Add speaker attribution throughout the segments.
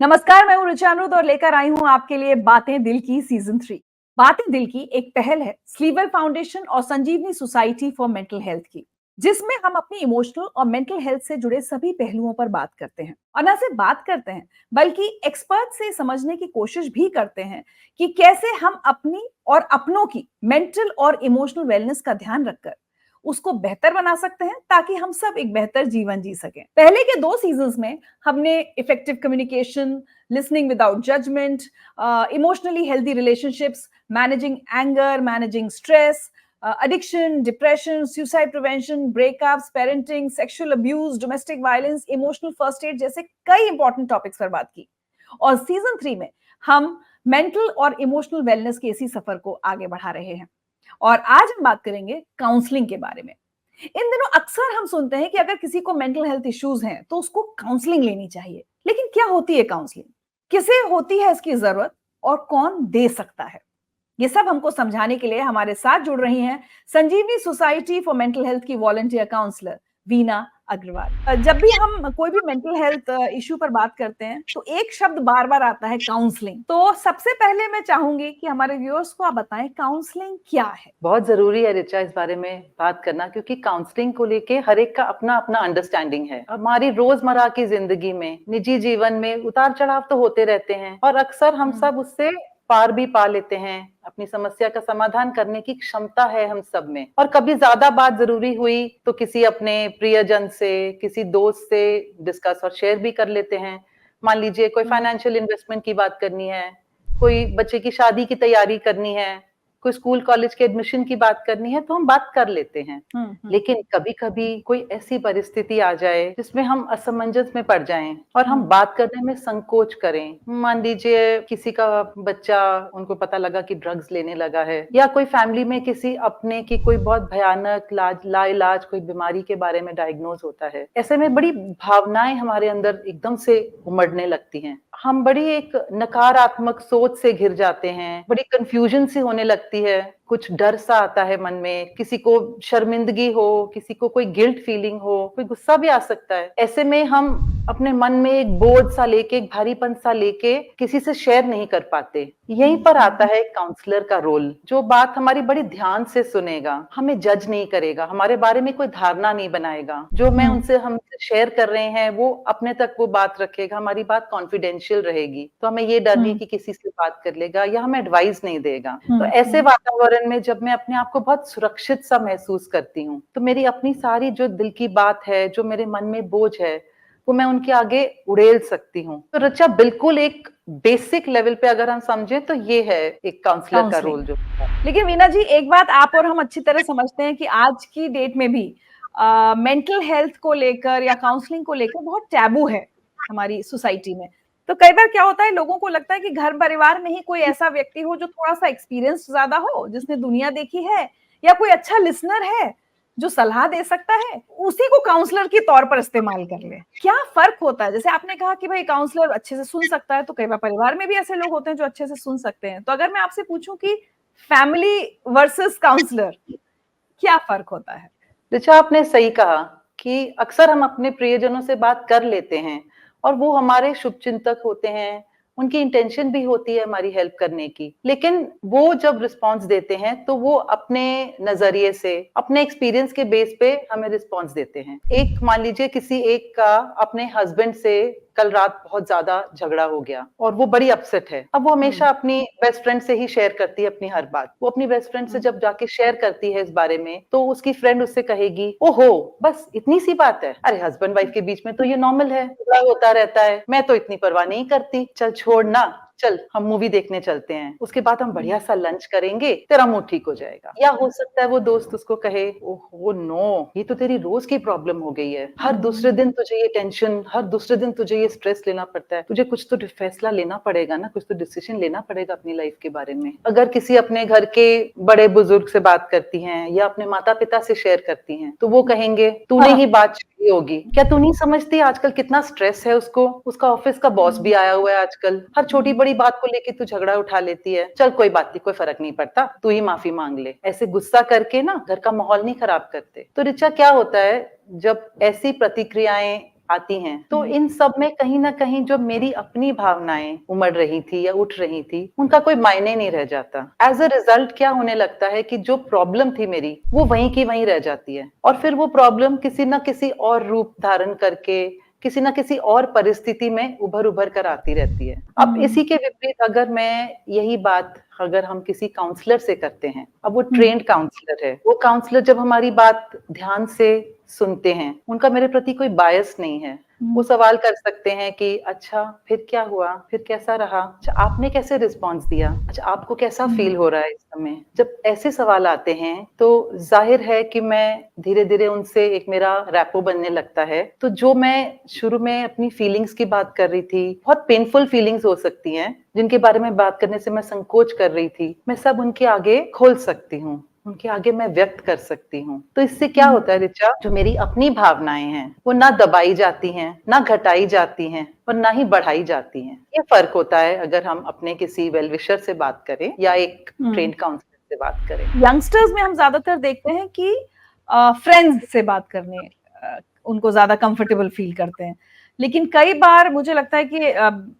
Speaker 1: नमस्कार, मैं हूँ ऋचा अमृत और लेकर आई हूँ आपके लिए बातें दिल की सीजन 3। बातें दिल की एक पहल है स्लीवर फाउंडेशन और संजीवनी सोसाइटी फॉर मेंटल हेल्थ की, जिसमें हम अपनी इमोशनल और मेंटल हेल्थ से जुड़े सभी पहलुओं पर बात करते हैं। और न सिर्फ बात करते हैं, बल्कि एक्सपर्ट से समझने की कोशिश भी करते हैं कि कैसे हम अपनी और अपनों की मेंटल और इमोशनल वेलनेस का ध्यान रखकर उसको बेहतर बना सकते हैं, ताकि हम सब एक बेहतर जीवन जी सकें। पहले के 2 सीजन्स में हमने effective communication, listening without judgment, emotionally healthy relationships, managing anger, managing stress, addiction, depression, suicide prevention, breakups, parenting, sexual abuse, domestic violence, emotional first aid जैसे कई इंपॉर्टेंट टॉपिक्स पर बात की। और सीजन 3 में हम मेंटल और इमोशनल वेलनेस के इसी सफर को आगे बढ़ा रहे हैं। और आज हम बात करेंगे काउंसलिंग के बारे में। इन दिनों अक्सर हम सुनते हैं कि अगर किसी को मेंटल हेल्थ इश्यूज हैं तो उसको काउंसलिंग लेनी चाहिए। लेकिन क्या होती है काउंसलिंग? किसे होती है इसकी जरूरत और कौन दे सकता है? ये सब हमको समझाने के लिए हमारे साथ जुड़ रही हैं संजीवनी सोसाइटी फॉर मेंटल हेल्थ की वॉलंटियर काउंसलर वीना अग्रवाल। जब भी हम कोई भी मेंटल हेल्थ इश्यू पर बात करते हैं तो एक शब्द बार बार आता है, काउंसलिंग। तो सबसे पहले मैं चाहूंगी कि हमारे व्यूअर्स को आप बताएं काउंसलिंग क्या है।
Speaker 2: बहुत ज़रूरी है ऋचा इस बारे में बात करना, क्योंकि काउंसलिंग को लेके हर एक का अपना-अपना अंडरस्टैंडिंग है। हमारी रोज़मर्रा की ज़िंदगी में, निजी जीवन में उतार-चढ़ाव तो होते रहते हैं और अक्सर हम सब उससे पार भी पा लेते हैं। अपनी समस्या का समाधान करने की क्षमता है हम सब में। और कभी ज़्यादा बात ज़रूरी हुई तो किसी अपने प्रियजन से, किसी दोस्त से डिस्कस और शेयर भी कर लेते हैं। मान लीजिए कोई फाइनेंशियल इन्वेस्टमेंट की बात करनी है, कोई बच्चे की शादी की तैयारी करनी है, कोई स्कूल कॉलेज के एडमिशन की बात करनी है, तो हम बात कर लेते हैं। लेकिन कभी-कभी कोई ऐसी परिस्थिति आ जाए जिसमें हम असमंजस में पड़ जाएँ और हम बात करने में संकोच करें। मान लीजिए किसी का बच्चा, उनको पता लगा कि ड्रग्स लेने लगा है, या कोई फैमिली में किसी अपने की कोई बहुत भयानक लाइलाज कोई बीमारी के बारे में डायग्नोज होता है। ऐसे में बड़ी भावनाएं हमारे अंदर एकदम से उमड़ने लगती हैं। हम बड़ी एक नकारात्मक सोच से घिर जाते हैं, बड़ी कन्फ्यूजन सी होने लगती है, कुछ डर सा आता है मन में, किसी को शर्मिंदगी हो, किसी को कोई गिल्ट फीलिंग हो, कोई गुस्सा भी आ सकता है। ऐसे में हम अपने मन में एक बोझ सा लेके, एक भारीपन सा लेके किसी से शेयर नहीं कर पाते। यहीं पर आता है काउंसलर का रोल, जो बात हमारी बड़ी ध्यान से सुनेगा, हमें जज नहीं करेगा, हमारे बारे में कोई धारणा नहीं बनाएगा। जो हम शेयर कर रहे हैं वो अपने तक वो बात रखेगा, हमारी बात कॉन्फिडेंशियल रहेगी। तो हमें ये डर नहीं कि किसी से बात कर लेगा या हमें एडवाइस नहीं देगा। तो ऐसे वातावरण में जब मैं अपने आप को बहुत सुरक्षित सा महसूस करती हूँ, तो मेरी अपनी सारी जो दिल की बात है, जो मेरे मन में बोझ है, वो मैं उनके आगे उड़ेल सकती हूँ। तो ऋचा, बिल्कुल एक बेसिक लेवल पे अगर हम समझें तो ये है एक काउंसलर का रोल जो।
Speaker 1: लेकिन वीना जी, एक बात आप और हम अच्छी तरह समझते हैं कि आज की डेट में भी मेंटल हेल्थ को लेकर या काउंसलिंग को लेकर बहुत टैबू है हमारी सोसाइटी में। तो कई बार क्या होता है, लोगों को लगता है कि घर परिवार में ही कोई ऐसा व्यक्ति हो जो थोड़ा सा एक्सपीरियंस ज्यादा हो, जिसने दुनिया देखी है, या कोई अच्छा लिसनर है जो सलाह दे सकता है, उसी को काउंसलर के तौर पर इस्तेमाल कर ले। क्या फर्क होता है? जैसे आपने कहा कि भाई काउंसलर अच्छे से सुन सकता है, तो कई बार परिवार में भी ऐसे लोग होते हैं जो अच्छे से सुन सकते हैं। तो अगर मैं आपसे पूछूं कि फैमिली वर्सेस काउंसलर, क्या फर्क होता है?
Speaker 2: ऋचा, आपने सही कहा कि अक्सर हम अपने प्रियजनों से बात कर लेते हैं और वो हमारे शुभचिंतक होते हैं, उनकी इंटेंशन भी होती है हमारी हेल्प करने की। लेकिन वो जब रिस्पॉन्स देते हैं तो वो अपने नजरिए से, अपने एक्सपीरियंस के बेस पे हमें रिस्पॉन्स देते हैं। एक मान लीजिए किसी एक का अपने हस्बैंड से कल रात बहुत ज्यादा झगड़ा हो गया और वो बड़ी अपसेट है। अब वो हमेशा अपनी बेस्ट फ्रेंड से ही शेयर करती है अपनी हर बात। वो अपनी बेस्ट फ्रेंड से जब जाके शेयर करती है इस बारे में, तो उसकी फ्रेंड उससे कहेगी, ओहो बस इतनी सी बात है, अरे हस्बैंड वाइफ के बीच में तो ये नॉर्मल है, झगड़ा होता रहता है, मैं तो इतनी परवाह नहीं करती, चल छोड़ ना, चल हम मूवी देखने चलते हैं, उसके बाद हम बढ़िया सा लंच करेंगे, तेरा मूड ठीक हो जाएगा। या हो सकता है वो दोस्त उसको कहे, ओहो नो, ये तो तेरी रोज की प्रॉब्लम हो गई है, हर दूसरे दिन तुझे ये टेंशन, हर दूसरे दिन तुझे ये स्ट्रेस लेना पड़ता है, तुझे कुछ तो फैसला लेना पड़ेगा ना, कुछ तो डिसीजन लेना पड़ेगा अपनी लाइफ के बारे में। अगर किसी अपने घर के बड़े बुजुर्ग से बात करती हैं या अपने माता पिता से शेयर करती हैं, तो वो कहेंगे, तूने ही बात छेड़ी होगी, क्या तू नहीं समझती आजकल कितना स्ट्रेस है उसको, उसका ऑफिस का बॉस भी आया हुआ है आजकल, हर छोटी बड़ी बात को लेके तू झगड़ा उठा लेती है, चल कोई बात नहीं, कोई फर्क नहीं पड़ता, तू ही माफी मांग ले। ऐसे गुस्सा करके ना घर का माहौल नहीं खराब करते। तो ऋचा, क्या होता है जब ऐसी प्रतिक्रियाएं आती हैं, तो इन सब में कहीं ना कहीं जो मेरी अपनी भावनाएं उमड़ रही थी या उठ रही थी, उनका कोई मायने नहीं रह जाता। एज अ रिजल्ट क्या होने लगता है कि जो प्रॉब्लम थी मेरी वो वहीं की वहीं रह जाती है, और फिर वो प्रॉब्लम किसी ना किसी और रूप धारण करके किसी ना किसी और परिस्थिति में उभर उभर कर आती रहती है। अब इसी के विपरीत अगर मैं यही बात अगर हम किसी काउंसलर से करते हैं, अब वो ट्रेन्ड काउंसलर है, वो काउंसलर जब हमारी बात ध्यान से सुनते हैं, उनका मेरे प्रति कोई बायस नहीं है, वो सवाल कर सकते हैं कि अच्छा फिर क्या हुआ, फिर कैसा रहा, अच्छा आपने कैसे रिस्पॉन्स दिया, अच्छा आपको कैसा फील हो रहा है इस समय। जब ऐसे सवाल आते हैं तो जाहिर है कि मैं धीरे धीरे उनसे एक मेरा रैपो बनने लगता है। तो जो मैं शुरू में अपनी फीलिंग्स की बात कर रही थी, बहुत पेनफुल फीलिंग्स हो सकती हैं जिनके बारे में बात करने से मैं संकोच कर रही थी, मैं सब उनके आगे खोल सकती हूँ, उनके आगे मैं व्यक्त कर सकती हूँ। तो इससे क्या होता है ऋचा, जो मेरी अपनी भावनाएं हैं वो ना दबाई जाती हैं, ना घटाई जाती हैं, और ना ही बढ़ाई जाती हैं। ये फर्क होता है अगर हम अपने किसी वेल विशर से बात करें या एक ट्रेन्ड काउंसलर से बात करें।
Speaker 1: यंगस्टर्स में हम ज्यादातर देखते हैं कि फ्रेंड्स से बात करने उनको ज्यादा कंफर्टेबल फील करते हैं, लेकिन कई बार मुझे लगता है कि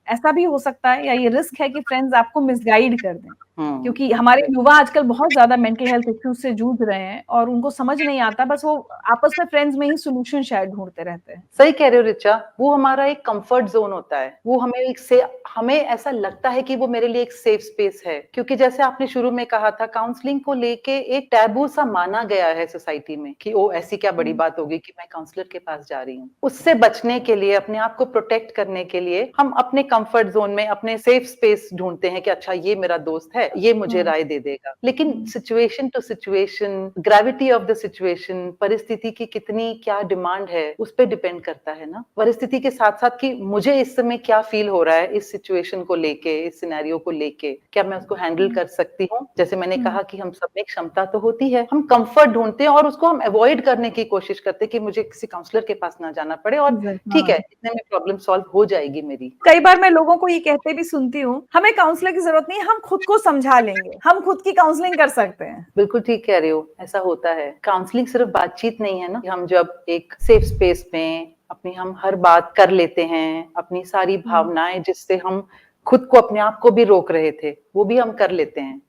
Speaker 1: ऐसा भी हो सकता है या ये रिस्क है कि फ्रेंड्स आपको मिसगाइड कर दें, क्योंकि हमारे युवा आजकल बहुत ज्यादा मेंटल हेल्थ इश्यूज से जूझ रहे हैं और उनको समझ नहीं आता, बस वो आपस में फ्रेंड्स में ही सोल्यूशन शायद ढूंढते रहते हैं।
Speaker 2: सही कह रहे हो रिचा, वो हमारा एक कंफर्ट जोन होता है, वो हमें ऐसा लगता है कि वो मेरे लिए एक सेफ स्पेस है, क्योंकि जैसे आपने शुरू में कहा था, काउंसलिंग को लेके एक टैबू सा माना गया है सोसाइटी में कि ओ ऐसी क्या बड़ी बात होगी कि मैं काउंसलर के पास जा रही हूँ। उससे बचने के लिए, अपने आप को प्रोटेक्ट करने के लिए हम अपने कंफर्ट जोन में अपने सेफ स्पेस ढूंढते हैं कि अच्छा ये मेरा दोस्त है, ये मुझे राय दे देगा। लेकिन situation to situation, gravity of the situation, परिस्थिति की कितनी क्या डिमांड है उस पर डिपेंड करता है ना, परिस्थिति के साथ साथ कि मुझे इस समय क्या फील हो रहा है इस सिचुएशन को लेके, इस सिनेरियो को लेके, क्या मैं उसको हैंडल कर सकती हूँ। जैसे मैंने कहा कि हम सब में क्षमता तो होती है, हम कंफर्ट ढूंढते हैं और उसको हम अवॉइड करने की कोशिश करते हैं कि मुझे किसी काउंसलर के पास ना जाना पड़े, और ठीक है इतने में प्रॉब्लम सॉल्व हो जाएगी मेरी।
Speaker 1: कई बार मैं लोगों को ये कहते भी सुनती हूँ, हमें काउंसलर की जरूरत नहीं है, हम खुद को समझा लेंगे, हम खुद की काउंसलिंग कर सकते हैं।
Speaker 2: बिल्कुल ठीक कह रहे हो, ऐसा होता है। काउंसलिंग सिर्फ बातचीत नहीं है ना, हम जब एक सेफ स्पेस में अपनी हम हर बात कर लेते हैं, अपनी सारी भावनाएं जिससे हम खुद को, अपने आप को भी रोक रहे थे, वो भी हम कर लेते हैं।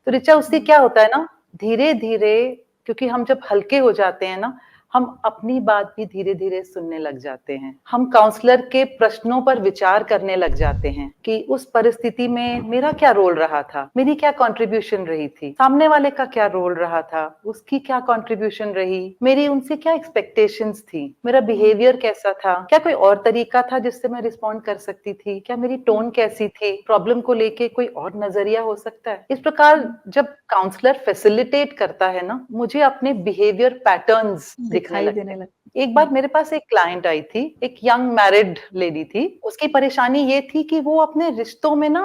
Speaker 2: तो ऋचा उससे क्या होता है ना, धीरे धीरे, क्योंकि हम जब हल्के हो जाते हैं ना, हम अपनी बात भी धीरे धीरे सुनने लग जाते हैं, हम काउंसलर के प्रश्नों पर विचार करने लग जाते हैं कि उस परिस्थिति में मेरा क्या रोल रहा था, मेरी क्या कंट्रीब्यूशन रही थी, सामने वाले का क्या रोल रहा था, उसकी क्या कंट्रीब्यूशन रही, मेरी उनसे क्या एक्सपेक्टेशंस थी, मेरा बिहेवियर कैसा था, क्या कोई और तरीका था जिससे मैं रिस्पॉन्ड कर सकती थी, क्या मेरी टोन कैसी थी, प्रॉब्लम को लेके कोई और नजरिया हो सकता है। इस प्रकार जब काउंसलर फैसिलिटेट करता है ना, मुझे अपने बिहेवियर पैटर्न्स दिखने लगते हैं। एक बार मेरे पास एक क्लाइंट आई थी, एक यंग मैरिड लेडी थी, उसकी परेशानी ये थी कि वो अपने रिश्तों में ना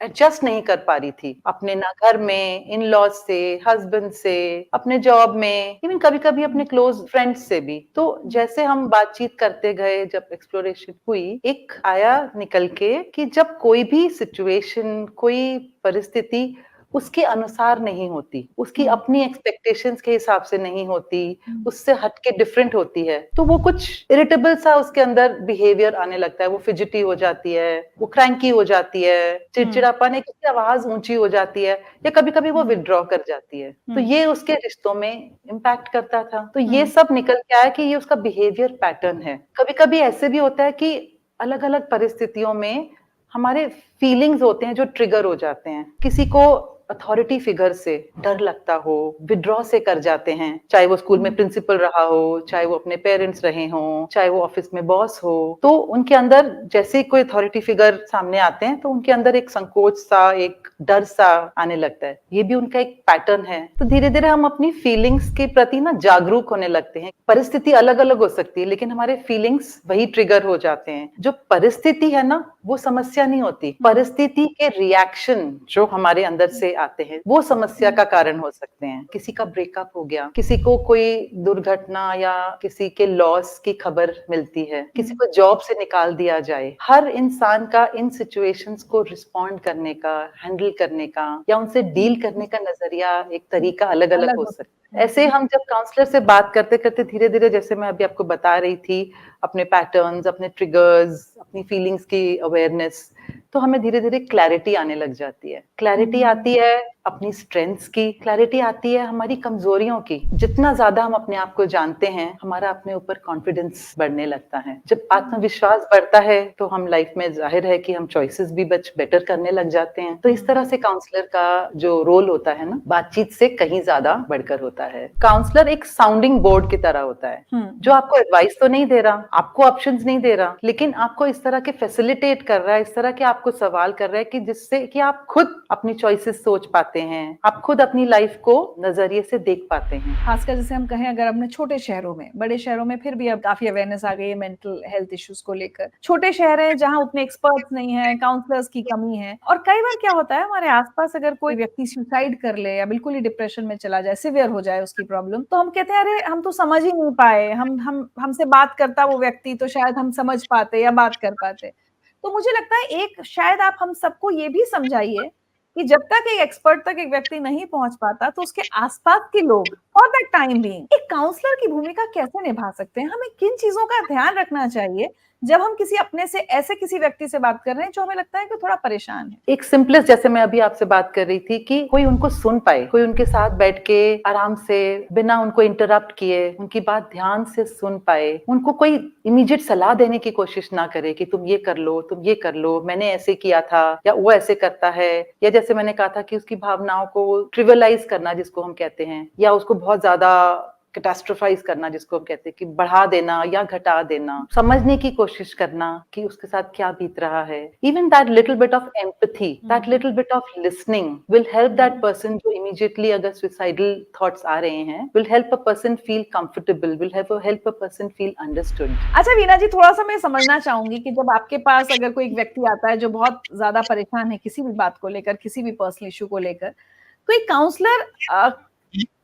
Speaker 2: एडजस्ट नहीं कर पा रही थी, अपने ना घर में, इन लॉज से, हस्बैंड से, अपने जॉब में, इवन कभी कभी अपने क्लोज फ्रेंड्स से भी। तो जैसे हम बातचीत करते गए, जब एक्सप्लोरेशन हुई, एक आया निकल के कि जब कोई भी सिचुएशन, कोई परिस्थिति उसके अनुसार नहीं होती, उसकी अपनी एक्सपेक्टेशंस के हिसाब से नहीं होती, उससे हटके डिफरेंट होती है, तो वो कुछ इरिटेबल सा उसके अंदर बिहेवियर आने लगता है, वो फिजिटी हो जाती है, वो क्रैंकी हो जाती है, चिड़चिड़ापन है, किसी आवाज ऊंची हो जाती है, या कभी कभी वो विथड्रॉ कर जाती है। तो ये उसके रिश्तों में इम्पैक्ट करता था। तो ये सब निकल के आया कि ये उसका बिहेवियर पैटर्न है। कभी कभी ऐसे भी होता है कि अलग अलग परिस्थितियों में हमारे फीलिंग्स होते हैं जो ट्रिगर हो जाते हैं। किसी को अथॉरिटी फिगर से डर लगता हो, विड्रॉ से कर जाते हैं, चाहे वो स्कूल में प्रिंसिपल रहा हो, चाहे वो अपने पेरेंट्स रहे हों, चाहे वो ऑफिस में बॉस हो, तो उनके अंदर जैसे कोई अथॉरिटी फिगर सामने आते हैं तो उनके अंदर एक संकोच सा, एक डर सा आने लगता है। ये भी उनका एक पैटर्न है। तो धीरे धीरे हम अपनी फीलिंग्स के प्रति ना जागरूक होने लगते हैं। परिस्थिति अलग अलग हो सकती है, लेकिन हमारे फीलिंग्स वही ट्रिगर हो जाते हैं। जो परिस्थिति है ना, वो समस्या नहीं होती, परिस्थिति के रिएक्शन जो हमारे अंदर से आते हैं, वो समस्या का कारण हो सकते हैं। किसी का ब्रेकअप हो गया, किसी को कोई दुर्घटना या किसी के लॉस की खबर मिलती है, किसी को जॉब से निकाल दिया जाए। हर इंसान का इन सिचुएशंस को रिस्पॉन्ड करने का, हैंडल करने का या उनसे डील करने का नजरिया, एक तरीका अलग-अलग हो सकता है। ऐसे हम जब काउंसलर से बात करते-करते धीरे-धीरे, जैसे मैं अभी आपको बता रही थी, अपने पैटर्न्स, अपने ट्रिगर्स, अपनी फीलिंग्स की अवेयरनेस, तो हमें धीरे-धीरे क्लैरिटी आने लग जाती है। क्लैरिटी आती है अपनी स्ट्रेंथ्स की, क्लैरिटी आती है हमारी कमजोरियों की। जितना ज़्यादा हम अपने आप को जानते हैं, हमारा अपने ऊपर कॉन्फिडेंस बढ़ने लगता है। जब आत्मविश्वास बढ़ता है, तो हम लाइफ में ज़ाहिर है कि हम चॉइसेस भी बेटर करने लग जाते हैं। तो इस तरह से काउंसलर का जो रोल होता है ना, बातचीत से कहीं ज़्यादा बढ़कर होता है। काउंसलर एक साउंडिंग बोर्ड की तरह होता है, जो आपको एडवाइस तो नहीं दे रहा, आपको ऑप्शंस नहीं दे रहा, लेकिन आपको इस तरह के फैसिलिटेट कर रहा है, इस तरह के आपको सवाल कर रहा है कि जिससे कि आप खुद अपनी चॉइसेस सोच पाते हैं, आप खुद अपनी लाइफ को नजरिए से देख पाते हैं।
Speaker 1: खासकर जैसे हम कहें अगर अपने छोटे शहरों में, बड़े शहरों में फिर भी अब काफी अवेयरनेस आ गई है मेंटल हेल्थ इश्यूज को लेकर। छोटे शहर हैं जहां उतने एक्सपर्ट्स नहीं हैं, काउंसलर्स की कमी है, और कई बार क्या होता है हमारे आसपास अगर कोई व्यक्ति सुसाइड कर ले या बिल्कुल ही डिप्रेशन में चला जाए, सिवियर हो जाए उसकी प्रॉब्लम, तो हम कहते हैं अरे हम तो समझ ही नहीं पाए, हम हमसे बात करता वो व्यक्ति तो शायद हम समझ पाते या बात कर पाते। तो मुझे लगता है एक शायद आप हम सबको ये भी समझाइए कि जब तक एक एक्सपर्ट तक एक व्यक्ति नहीं पहुंच पाता तो उसके आसपास के लोग फॉर दैट टाइम बीइंग एक काउंसलर की भूमिका कैसे निभा सकते हैं? हमें किन चीजों का ध्यान रखना चाहिए जब हम किसी अपने से ऐसे किसी व्यक्ति से बात कर रहे हैं जो हमें लगता है कि थोड़ा परेशान है?
Speaker 2: एक सिंपलेस्ट, जैसे मैं अभी आपसे बात कर रही थी, कि कोई उनको सुन पाए, कोई उनके साथ बैठ के आराम से बिना उनको इंटरप्ट किए उनकी बात ध्यान से सुन पाए, उनको कोई इमीडिएट सलाह देने की कोशिश ना करे कि तुम ये कर लो, तुम ये कर लो, मैंने ऐसे किया था या वो ऐसे करता है, या जैसे मैंने कहा था कि उसकी भावनाओं को ट्रिवियलाइज करना जिसको हम कहते हैं, या उसको बहुत ज्यादा कैटास्ट्रोफाइज करना जिसको हम कहते हैं, कि बढ़ा देना या घटा देना, समझने की कोशिश करना कि उसके साथ क्या बीत रहा है। Even that little bit of empathy, that little bit of listening will help that person, जो इमीडिएटली अगर सुसाइडल थॉट्स आ रहे हैं, will help a person feel comfortable, will help a person feel understood.
Speaker 1: अच्छा वीना जी, थोड़ा सा मैं समझना चाहूंगी कि जब आपके पास अगर कोई एक व्यक्ति आता है जो बहुत ज्यादा परेशान है किसी भी बात को लेकर, किसी भी पर्सनल इशू को लेकर, तो एक काउंसलर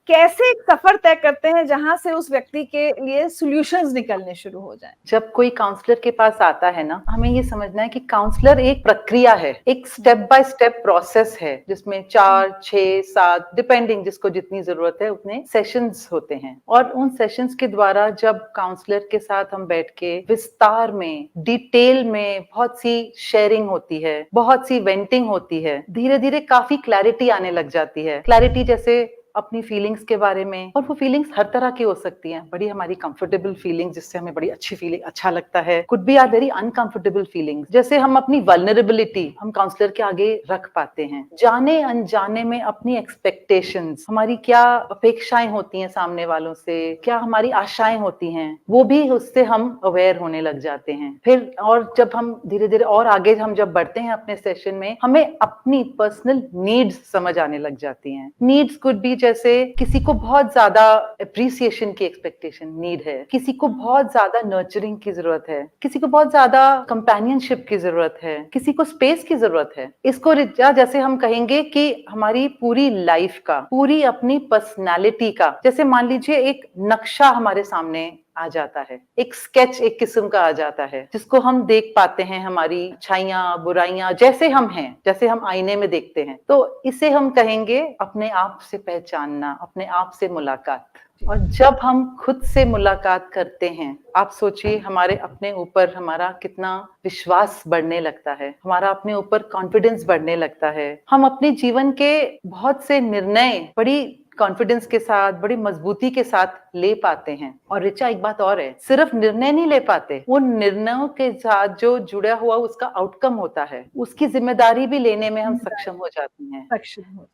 Speaker 1: कैसे एक सफर तय करते हैं जहां से उस व्यक्ति के लिए सॉल्यूशंस निकलने शुरू हो जाएं?
Speaker 2: जब कोई काउंसलर के पास आता है ना, हमें ये समझना है कि काउंसलर एक प्रक्रिया है, एक स्टेप बाय स्टेप प्रोसेस है, जिसमें 4, 6, 7 डिपेंडिंग जिसको जितनी जरूरत है उतने सेशंस होते हैं। और उन सेशंस के द्वारा जब काउंसलर के साथ हम बैठ के विस्तार में, डिटेल में बहुत सी शेयरिंग होती है, बहुत सी वेंटिंग होती है, धीरे धीरे काफी क्लैरिटी आने लग जाती है। क्लैरिटी जैसे अपनी फीलिंग्स के बारे में, और वो फीलिंग्स हर तरह की हो सकती हैं। बड़ी हमारी कंफर्टेबल फीलिंग्स जिससे हमें बड़ी अच्छी फीलिंग अच्छा लगता है, could be are very uncomfortable feelings, जैसे हम अपनी वल्नरेबिलिटी हम काउंसलर के आगे रख पाते हैं। जाने अनजाने में अपनी एक्सपेक्टेशंस, हमारी क्या अपेक्षाएं होती हैं सामने वालों से, क्या हमारी आशाएं होती हैं, वो भी उससे हम अवेयर होने लग जाते हैं। फिर और जब हम धीरे धीरे और आगे हम जब बढ़ते हैं अपने सेशन में, हमें अपनी पर्सनल नीड्स समझ आने लग जाती हैं। नीड्स कुड बी, जैसे किसी को बहुत ज्यादा अप्रिसिएशन की एक्सपेक्टेशन नीड है, किसी को बहुत ज्यादा नर्चरिंग की जरूरत है, किसी को बहुत ज्यादा कंपेनियनशिप की जरूरत है, किसी को स्पेस की जरूरत है। इसको जैसे हम कहेंगे कि हमारी पूरी लाइफ का, पूरी अपनी पर्सनालिटी का, जैसे मान लीजिए एक नक्शा हमारे सामने आ जाता है, एक स्केच एक किस्म का आ जाता है, जिसको हम देख पाते हैं, हमारी अच्छाइयां बुराइयां जैसे हम हैं, जैसे हम आईने में देखते हैं। तो इसे हम कहेंगे अपने आप से पहचानना, अपने आप से मुलाकात। और जब हम खुद से मुलाकात करते हैं, आप सोचिए हमारे अपने ऊपर हमारा कितना विश्वास बढ़ने लगता है, हमारा अपने ऊपर कॉन्फिडेंस बढ़ने लगता है। हम अपने जीवन के बहुत से निर्णय बड़ी कॉन्फिडेंस के साथ, बड़ी मजबूती के साथ ले पाते हैं। और रिचा, एक बात और है, सिर्फ निर्णय नहीं ले पाते, वो निर्णयों के साथ जो जुड़ा हुआ उसका आउटकम होता है, उसकी जिम्मेदारी भी लेने में हम सक्षम हो जाते हैं।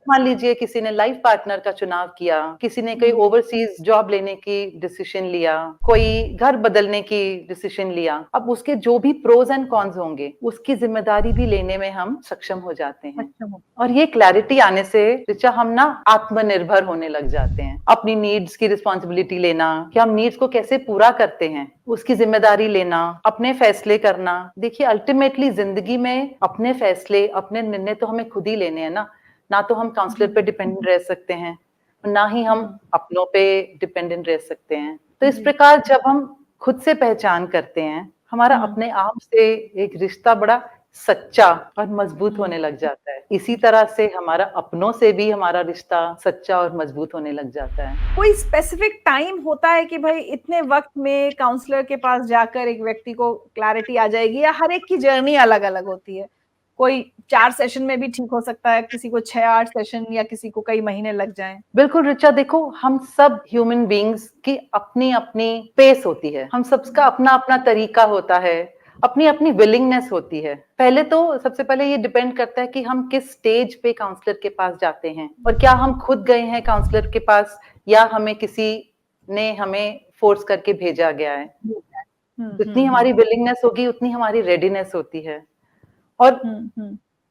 Speaker 2: मान लीजिए किसी ने लाइफ पार्टनर का चुनाव किया, किसी ने कोई ओवरसीज जॉब लेने की डिसीजन लिया, कोई घर बदलने की डिसीजन लिया। अब उसके जो भी प्रोज एंड कॉन्स होंगे, उसकी जिम्मेदारी भी लेने में हम सक्षम हो जाते हैं। और ये क्लैरिटी आने से रिचा हम ना आत्मनिर्भर होने लग जाते हैं। अपनी नीड्स की रिस्पॉन्सिबिलिटी लेना, कि हम नीड्स को कैसे पूरा करते हैं, उसकी जिम्मेदारी लेना, अपने फैसले करना। देखिए अल्टीमेटली जिंदगी में अपने फैसले, अपने निर्णय तो हमें खुद ही लेने हैं ना। ना तो हम काउंसलर पे डिपेंडेंट रह सकते हैं, ना ही हम अपनों पे डिपेंडेंट रह सकते हैं। तो इस प्रकार जब हम खुद से पहचान करते हैं, हमारा अपने आप से एक रिश्ता बड़ा सच्चा और मजबूत होने लग जाता है। इसी तरह से हमारा अपनों से भी हमारा रिश्ता सच्चा और मजबूत होने लग जाता है।
Speaker 1: कोई स्पेसिफिक टाइम होता है कि भाई इतने वक्त में काउंसलर के पास जाकर एक व्यक्ति को क्लैरिटी आ जाएगी, या हर एक की जर्नी अलग-अलग होती है? कोई 4 सेशन में भी ठीक हो सकता है, किसी को 6-8 सेशन, या किसी को कई महीने लग जाएँ?
Speaker 2: बिल्कुल ऋचा, देखो हम सब ह्यूमन बीइंग्स की अपनी-अपनी पेस होती है। हम सबका अपना-अपना तरीका होता है, अपनी-अपनी विलिंगनेस होती है। पहले तो सबसे पहले ये डिपेंड करता है कि हम किस स्टेज पे काउंसलर के पास जाते हैं, और क्या हम खुद गए हैं काउंसलर के पास, या हमें किसी ने हमें फोर्स करके भेजा गया है। जितनी हमारी विलिंगनेस होगी, उतनी हमारी रेडीनेस होती है। और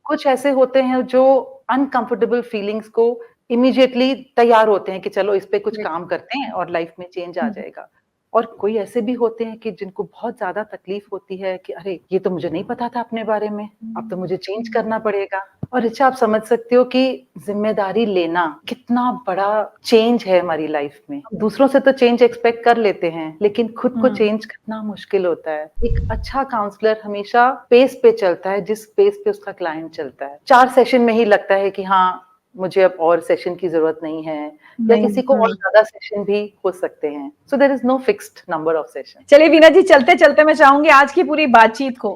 Speaker 2: कुछ ऐसे होते हैं जो अनकंफर्टेबल फीलिंग्स को इमीडिएटली तैयार होते हैं कि चलो इस पे कुछ काम करते हैं और लाइफ में चेंज आ जाएगा। और कोई ऐसे भी होते हैं कि जिनको बहुत ज़्यादा तकलीफ होती है कि अरे! ये तो मुझे नहीं पता था अपने बारे में, अब तो मुझे चेंज करना पड़ेगा। और ऋचा, आप समझ सकते हो कि ज़िम्मेदारी लेना कितना बड़ा चेंज है हमारी लाइफ में। दूसरों से तो चेंज एक्सपेक्ट कर लेते हैं, लेकिन खुद को चेंज करना मुश्किल होता है। एक अच्छा काउंसलर हमेशा पेस पे चलता है, जिस पेस पे उसका क्लाइंट चलता है। 4 सेशन में ही लगता है कि हाँ, मुझे अब और सेशन की ज़रूरत नहीं है, या किसी को और ज़्यादा सेशन भी हो सकते हैं। So there is no fixed number of session.
Speaker 1: चलिए वीना जी, चलते-चलते मैं चाहूँगी आज की पूरी बातचीत को,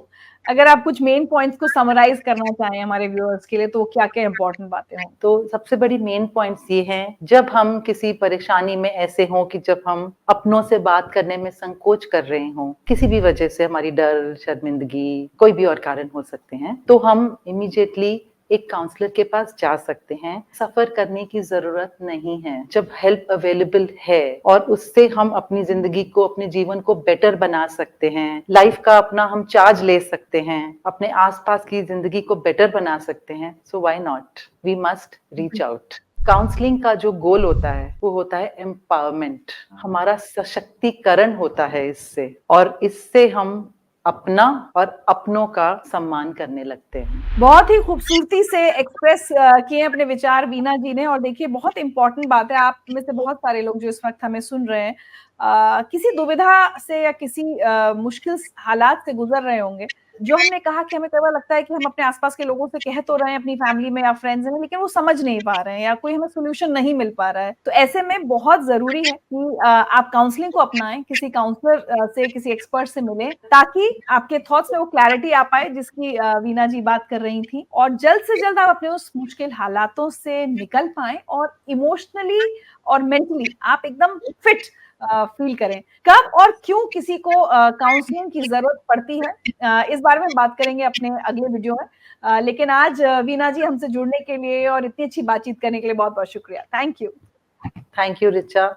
Speaker 1: अगर आप कुछ मेन पॉइंट्स को समराइज़ करना चाहें हमारे व्यूअर्स के लिए, तो क्या-क्या इम्पोर्टेंट बातें हों?
Speaker 2: तो सबसे बड़ी मेन पॉइंट्स ये हैं, जब हम किसी परेशानी में ऐसे हों कि जब हम अपनों से बात करने में संकोच कर रहे हों, किसी भी वजह से, हमारी डर, शर्मिंदगी, कोई भी और कारण हो सकते हैं, तो हम इमीडिएटली एक काउंसलर के पास जा सकते हैं। सफ़र करने की ज़रूरत नहीं है। जब हेल्प अवेलेबल है और उससे हम अपनी ज़िंदगी को, अपने जीवन को बेटर बना सकते हैं, लाइफ का अपना हम चार्ज ले सकते हैं, अपने आस-पास की ज़िंदगी को बेटर बना सकते हैं, so why not? We must reach out. Counselling का जो गोल होता है, वो होता है एम्पावरमेंट। हमारा सशक्तिकरण होता है इससे, और इससे हम अपना और अपनों का सम्मान करने लगते हैं।
Speaker 1: बहुत ही खूबसूरती से एक्सप्रेस किए अपने विचार वीना जी ने, और देखिए बहुत इम्पोर्टेंट बात है, आप में से बहुत सारे लोग जो इस वक्त हमें सुन रहे हैं, किसी दुविधा से या किसी मुश्किल हालात से गुजर रहे होंगे। जो हमने कहा कि हमें कई बार लगता है कि हम अपने आसपास के लोगों से कह तो रहे हैं, अपनी फैमिली में या फ्रेंड्स में, लेकिन वो समझ नहीं पा रहे हैं, या कोई हमें सोल्यूशन नहीं मिल पा रहा है। तो ऐसे में बहुत ज़रूरी है कि आप काउंसलिंग को अपनाएँ, किसी काउंसलर से, किसी एक्सपर्ट से मिलें, ताकि आपके थॉट्स में वो क्लैरिटी आ पाए जिसकी वीना जी बात कर रही थी, और जल्द से जल्द आप अपने उस मुश्किल हालातों से निकल पाएँ, और इमोशनली और मेंटली आप एकदम फिट फील करें। कब और क्यों किसी को काउंसलिंग की ज़रूरत पड़ती है, इस बारे में बात करेंगे अपने अगले वीडियो में। लेकिन आज वीना जी, हमसे जुड़ने के लिए और इतनी अच्छी बातचीत करने के लिए बहुत-बहुत शुक्रिया। Thank you.
Speaker 2: Thank you Richa.